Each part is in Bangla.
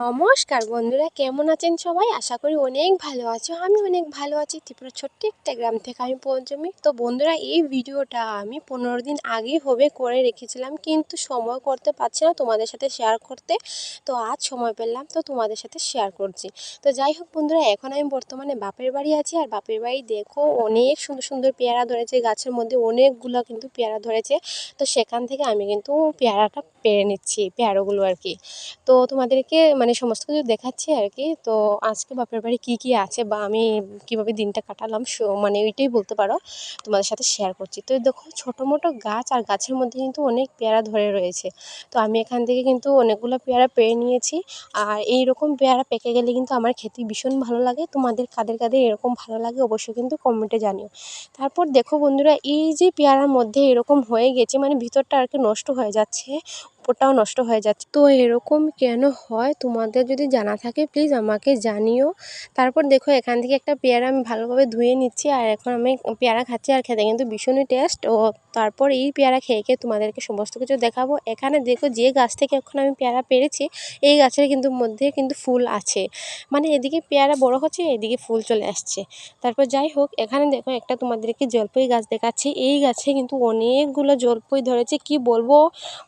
নমস্কার বন্ধুরা, কেমন আছেন সবাই? আশা করি অনেক ভালো আছো। আমি অনেক ভালো আছি। ত্রিপুরার ছোট্ট একটা গ্রাম থেকে আমি পঞ্চমী। তো বন্ধুরা, এই ভিডিওটা আমি 15 দিন আগেই হবে করে রেখেছিলাম, কিন্তু সময় করতে পারছি না তোমাদের সাথে শেয়ার করতে। তো আজ সময় পেলাম, তো তোমাদের সাথে শেয়ার করছি। তো যাই হোক বন্ধুরা, এখন আমি বর্তমানে বাপের বাড়ি আছি। আর বাপের বাড়ি দেখো, অনেক সুন্দর সুন্দর পেয়ারা ধরেছে গাছের মধ্যে, অনেকগুলো কিন্তু পেয়ারা ধরেছে। তো সেখান থেকে আমি কিন্তু পেয়ারাটা পেরে নিচ্ছি, পেয়ারাগুলো আর কি। তো তোমাদেরকে মানে সমস্ত কিছু দেখাচ্ছি আর কি। তো আজকে বাপের বাড়ি কী কী আছে বা আমি কীভাবে দিনটা কাটালাম, মানে ওইটাই বলতে পারো, তোমাদের সাথে শেয়ার করছি। তো দেখো, ছোটো মোটো গাছ, আর গাছের মধ্যে কিন্তু অনেক পেয়ারা ধরে রয়েছে। তো আমি এখান থেকে কিন্তু অনেকগুলো পেয়ারা পেরে নিয়েছি। আর এই রকম পেয়ারা পেকে গেলে কিন্তু আমার খেতে ভীষণ ভালো লাগে। তোমাদের কাদের কাদের এরকম ভালো লাগে অবশ্যই কিন্তু কমেন্টে জানিও। তারপর দেখো বন্ধুরা, এই যে পেয়ারার মধ্যে এরকম হয়ে গেছে, মানে ভিতরটা আর কি নষ্ট হয়ে যাচ্ছে, উপরটাও নষ্ট হয়ে যাচ্ছে। তো এরকম কেন হয় তোমাদের যদি জানা থাকে প্লিজ আমাকে জানিও। তারপর দেখো, এখান থেকে একটা পেয়ারা আমি ভালোভাবে ধুয়ে নিচ্ছি, আর এখন আমি পেয়ারা খাচ্ছি, আর খেতে কিন্তু ভীষণই টেস্ট। ও তারপর এই পেয়ারা খেয়ে খেয়ে তোমাদেরকে সমস্ত কিছু দেখাবো। এখানে দেখো, যে গাছ থেকে এখন আমি পেয়ারা পেরেছি, এই গাছের কিন্তু মধ্যে কিন্তু ফুল আছে, মানে এদিকে পেয়ারা বড় হচ্ছে, এদিকে ফুল চলে আসছে। তারপর যাই হোক, এখানে দেখো একটা তোমাদেরকে জলপাই গাছ দেখাচ্ছি। এই গাছে কিন্তু অনেকগুলো জলপাই ধরেছে, কি বলবো,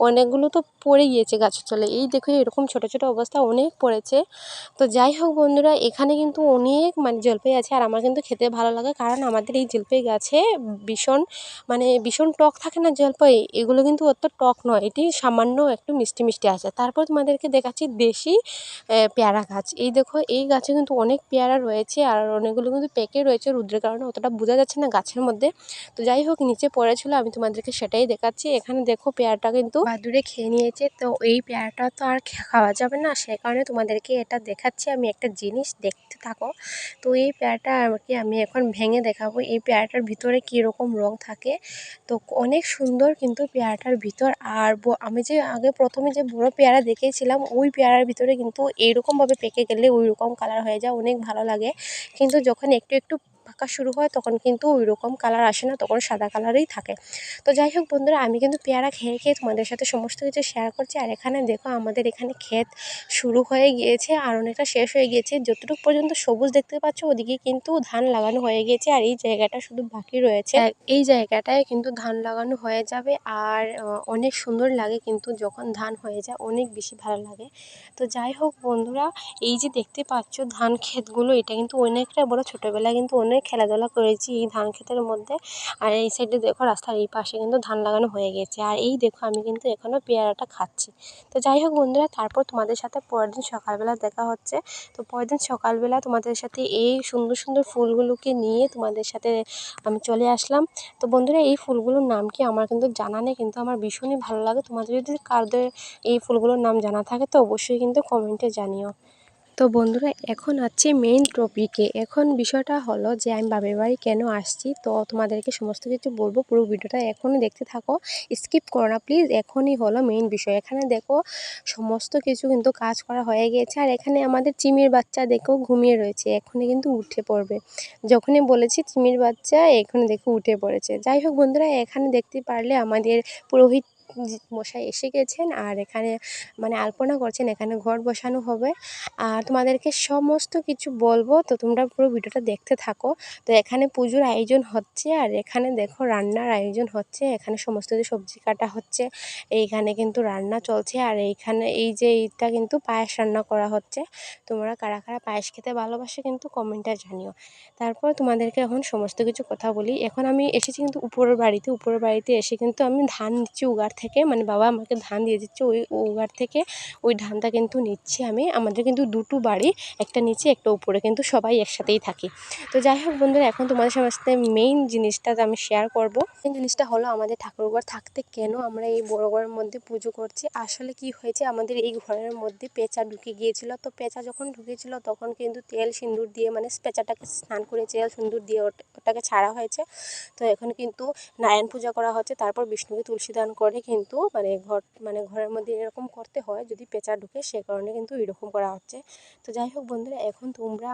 অনেকগুলো তো পড়ে গিয়েছে গাছের তলে। এই দেখো, এরকম ছোট ছোট অবস্থা অনেক পড়েছে। তো যাই হোক বন্ধুরা, এখানে কিন্তু অনেক মানে জলপাই আছে, আর আমার কিন্তু খেতে ভালো লাগে, কারণ আমাদের এই জলপাই গাছে ভীষণ মানে ভীষণ টক থাকে না জলপাই, এগুলো কিন্তু অত টক নয়, এটি সামান্য একটু মিষ্টি মিষ্টি আছে। তারপর তোমাদেরকে দেখাচ্ছি দেশি পেয়ারা গাছ। এই দেখো, এই গাছে কিন্তু অনেক পেয়ারা রয়েছে, আর অনেকগুলো কিন্তু পেকে রয়েছে, রোদ্রের কারণে অতটা বোঝা যাচ্ছে না গাছের মধ্যে। তো যাই হোক, নিচে পড়েছিল, আমি তোমাদেরকে সেটাই দেখাচ্ছি। এখানে দেখো, পেয়ারাটা কিন্তু বাদুড়ে খেয়ে নিয়েছে। তো এই পেয়ারাটা তো আর খাওয়া যাবে না, সে কারণে তোমাদেরকে এটা দেখাচ্ছি। আমি একটা জিনিস, দেখতে থাকো। তো এই পেয়ারাটা আর কি আমি এখন ভেঙে দেখাবো, এই পেয়ারাটার ভিতরে কীরকম রং থাকে। তো অনেক সুন্দর কিন্তু পেয়ারাটার ভিতর। আর আমি যে আগে প্রথমে যে বড় পেয়ারা দেখেছিলাম, ওই পেয়ারার ভিতরে কিন্তু এইরকমভাবে পেকে গেলে ওই রকম কালার হয়ে যায়, অনেক ভালো লাগে। কিন্তু যখন একটু একটু পাকা শুরু হয়, তখন কিন্তু ওই রকম কালার আসে না, তখন সাদা কালারেই থাকে। তো যাই হোক বন্ধুরা, আমি কিন্তু পেয়ারা খেয়ে খেয়ে তোমাদের সাথে সমস্ত কিছু শেয়ার করছি। আর এখানে দেখো, আমাদের এখানে ক্ষেত শুরু হয়ে গিয়েছে, আর অনেকটা শেষ হয়ে গিয়েছে। যতটুকু পর্যন্ত সবুজ দেখতে পাচ্ছ, ওদিকে কিন্তু ধান লাগানো হয়ে গিয়েছে, আর এই জায়গাটা শুধু বাকি রয়েছে। এই জায়গাটায় কিন্তু ধান লাগানো হয়ে যাবে। আর অনেক সুন্দর লাগে কিন্তু যখন ধান হয়ে যায়, অনেক বেশি ভালো লাগে। তো যাই হোক বন্ধুরা, এই যে দেখতে পাচ্ছ ধান ক্ষেতগুলো, এটা কিন্তু অনেকটা বড়। ছোটোবেলায় কিন্তু অনেক খেলাধুলা করেছি এই ধান ক্ষেতের মধ্যে। আর এই সাইডে দেখো, রাস্তার এই পাশে কিন্তু ধান লাগানো হয়ে গেছে। আর এই দেখো, আমি কিন্তু এখনও পেয়ারাটা খাচ্ছি। তো যাই হোক বন্ধুরা, তারপর তোমাদের সাথে পরের দিন সকালবেলা দেখা হচ্ছে। তো পরের দিন সকালবেলা তোমাদের সাথে এই সুন্দর সুন্দর ফুলগুলোকে নিয়ে তোমাদের সাথে আমি চলে আসলাম। তো বন্ধুরা, এই ফুলগুলোর নাম কি আমার কিন্তু জানা নেই, কিন্তু আমার ভীষণই ভালো লাগে। তোমাদের যদি কারোর এই ফুলগুলোর নাম জানা থাকে, তো অবশ্যই কিন্তু কমেন্টে জানিও। তো বন্ধুরা, এখন আসছি মেইন টপিকে। এখন বিষয়টা হলো যে আমি বাপের বাড়ি কেন আসছি। তো তোমাদেরকে সমস্ত কিছু বলবো, পুরো ভিডিওটা এখনই দেখতে থাকো, স্কিপ করো না প্লিজ। এখনই হলো মেইন বিষয়। এখানে দেখো, সমস্ত কিছু কিন্তু কাজ করা হয়ে গিয়েছে, আর এখানে আমাদের চিমির বাচ্চা দেখো ঘুমিয়ে রয়েছে, এখনই কিন্তু উঠে পড়বে। যখনই বলেছি চিমির বাচ্চা, এখনই দেখো উঠে পড়েছে। যাই হোক বন্ধুরা, এখানে দেখতে পারলে আমাদের পুরোহিত মশাই এসে গেছেন, আর এখানে মানে আলপনা করছেন, এখানে ঘর বসানো হবে। আর তোমাদেরকে সমস্ত কিছু বলবো, তো তোমরা পুরো ভিডিওটা দেখতে থাকো। তো এখানে পুজোর আয়োজন হচ্ছে, আর এখানে দেখো রান্নার আয়োজন হচ্ছে। এখানে সমস্ত কিছু সবজি কাটা হচ্ছে, এইখানে কিন্তু রান্না চলছে। আর এইখানে এই যে এইটা কিন্তু পায়েস রান্না করা হচ্ছে। তোমরা কারা কারা পায়েস খেতে ভালোবাসো কিন্তু কমেন্টে জানিও। তারপর তোমাদেরকে এখন সমস্ত কিছু কথা বলি। এখন আমি এসেছি কিন্তু উপরের বাড়িতে। উপরের বাড়িতে এসে কিন্তু আমি ধান নিচ্ছি উগার থেকে, মানে বাবা আমাকে ধান দিয়ে দিচ্ছে ওই উগার থেকে। ওই ধানটা কিন্তু নিচ্ছি আমি। আমাদের কিন্তু দুটো বাড়ি, একটা নিচে একটা উপরে, কিন্তু সবাই একসাথেই থাকি। তো যাই হোক বন্ধুরা, এখন তোমাদের সাথে মেইন জিনিসটা আমি শেয়ার করব। মেইন জিনিসটা হলো, আমাদের ঠাকুরঘর থাকতে কেন আমরা এই বড় ঘরের মধ্যে পুজো করছি। আসলে কি হয়েছে, আমাদের এই ঘরের মধ্যে পেঁচা ঢুকে গিয়েছিল। তো পেঁচা যখন ঢুকেছিল, তখন কিন্তু তেল সিঁদুর দিয়ে, মানে পেঁচাটাকে স্নান করে তেল সিঁদুর দিয়ে ওটাকে ছাড়া হয়েছে। তো এখন কিন্তু নারায়ণ পূজা করা হচ্ছে, তারপর বিষ্ণুকে তুলসী দান করে কিন্তু ঘরের মধ্যে এরকম করতে হয় যদি পেঁচা ঢুকে, সে কারণে কিন্তু এরকম করা হচ্ছে। তো যাই হোক বন্ধুরা, এখন তোমরা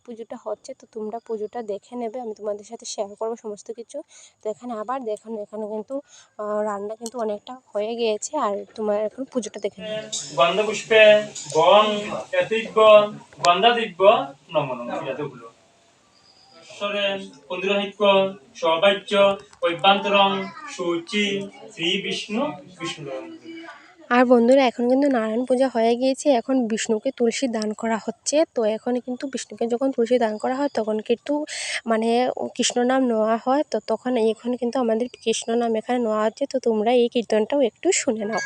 পুজোটা হচ্ছে, তো তোমরা পুজোটা দেখে নেবে, আমি তোমাদের সাথে শেয়ার করবো সমস্ত কিছু। তো এখানে আবার দেখুন, এখানে কিন্তু রান্না কিন্তু অনেকটা হয়ে গিয়েছে, আর তোমার এখন পুজোটা দেখে নেবে। গন্ধ পুষ্পে বন এতিজ্ঞ গন্ধাদিব্য নম নম এতগুলো ঈশ্বরেন পন্দিরহিক্য সবাচ্য ঐবান্তরং সূচি শ্রী বিষ্ণু বিষ্ণু। আর বন্ধুরা, এখন কিন্তু নারায়ণ পূজা হয়ে গিয়েছে, এখন বিষ্ণুকে তুলসী দান করা হচ্ছে। তো এখন কিন্তু বিষ্ণুকে যখন তুলসী দান করা হয় তখন কিন্তু কৃষ্ণ নাম নেওয়া হয়। তো তখন এখন কিন্তু আমাদের কৃষ্ণ নাম এখানে নেওয়া হচ্ছে। তো তোমরা এই কীর্তনটাও একটু শুনে নাও।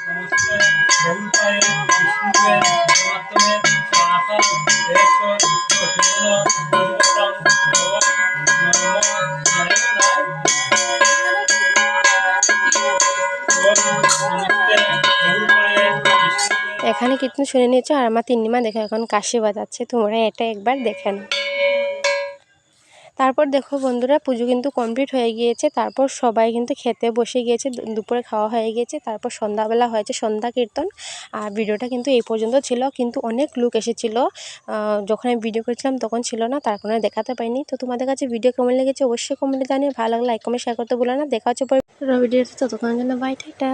এখানে কীর্তন শুনে নিয়েছো, আর আমার তিন্নিমা দেখো এখন কাশি বাজাচ্ছে, তোমরা এটা একবার দেখে নাও। তারপর দেখো বন্ধুরা, পুজো কিন্তু কমপ্লিট হয়ে গিয়েছে, তারপর সবাই কিন্তু খেতে বসে গিয়েছে, দুপুরে খাওয়া হয়ে গিয়েছে, তারপর সন্ধ্যাবেলা হয়েছে সন্ধ্যা কীর্তন। আর ভিডিওটা কিন্তু এই পর্যন্ত ছিল, কিন্তু অনেক লোক এসেছিল, যখন আমি ভিডিও করেছিলাম তখন ছিল না, তার কারণে দেখাতে পাইনি। তো তোমাদের কাছে ভিডিও কেমন লেগেছে অবশ্যই কমেন্টে জানিয়ে, ভালো লাগলে লাইক কমেন্ট শেয়ার করতে ভুলো না। দেখা হচ্ছে পরে ভিডিওতে, ততক্ষণের জন্য বাই, টাটা।